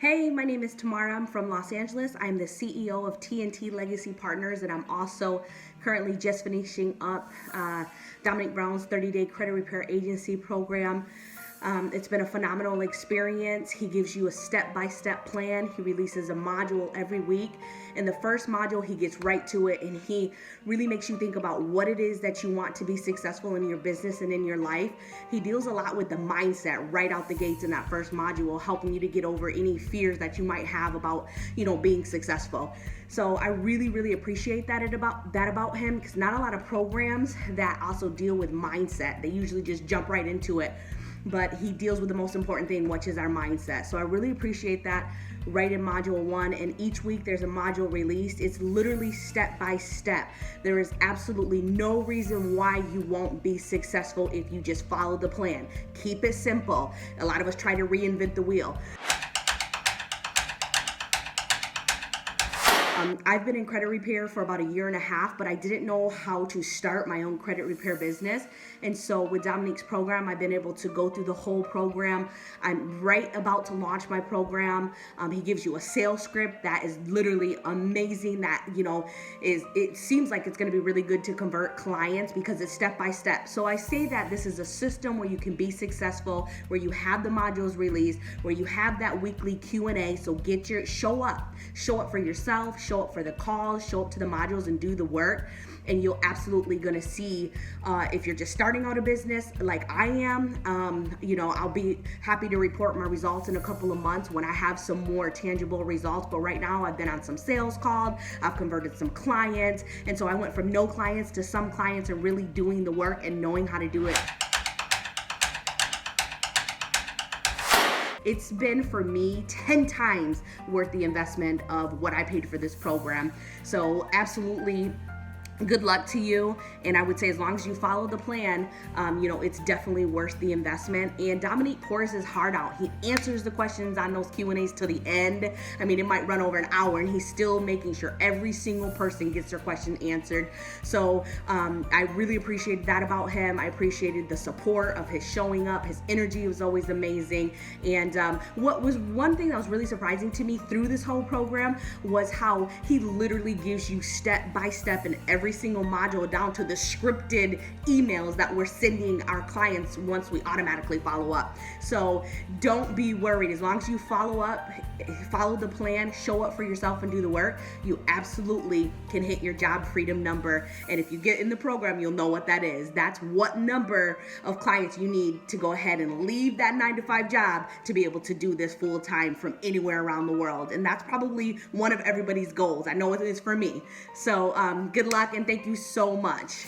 Hey, my name is Tamara. I'm from Los Angeles. I'm the CEO of TNT Legacy Partners, and I'm also currently just finishing up Dominique Brown's 30-day credit repair agency program. It's been a phenomenal experience. He gives you a step-by-step plan. He releases a module every week. In the first module, he gets right to it, and he really makes you think about what it is that you want to be successful in your business and in your life. He deals a lot with the mindset right out the gates in that first module, helping you to get over any fears that you might have about, being successful. So I really appreciate that about him, because not a lot of programs that also deal with mindset. They usually just jump right into it. But he deals with the most important thing, which is our mindset. So I really appreciate that right in module 1. And each week there's a module released. It's literally step by step. There is absolutely no reason why you won't be successful if you just follow the plan. Keep it simple. A lot of us try to reinvent the wheel. I've been in credit repair for about 1.5 years, but I didn't know how to start my own credit repair business. And so with Dominique's program, I've been able to go through the whole program. I'm right about to launch my program. He gives you a sales script that is literally amazing. That, it seems like it's going to be really good to convert clients because it's step by step. So I say that this is a system where you can be successful, where you have the modules released, where you have that weekly Q&A. So show up for yourself, show up for the calls, show up to the modules and do the work. And you're absolutely going to see if you're just starting out a business like I am, I'll be happy to report my results in a couple of months when I have some more tangible results. But right now I've been on some sales calls, I've converted some clients. And so I went from no clients to some clients and really doing the work and knowing how to do it. It's been, for me, 10 times worth the investment of what I paid for this program. So absolutely good luck to you. And I would say as long as you follow the plan, it's definitely worth the investment. And Dominique pours his heart out. He answers the questions on those Q&As till the end. I mean, it might run over an hour and he's still making sure every single person gets their question answered. So I really appreciated that about him. I appreciated the support of his showing up. His energy was always amazing. And what was one thing that was really surprising to me through this whole program was how he literally gives you step by step in every single module down to the scripted emails that we're sending our clients once we automatically follow up. So don't be worried. As long as you follow the plan, show up for yourself and do the work, you absolutely can hit your job freedom number. And if you get in the program, you'll know what that is. That's what number of clients you need to go ahead and leave that 9-to-5 job to be able to do this full time from anywhere around the world. And that's probably one of everybody's goals. I know it is for me. So good luck and thank you so much.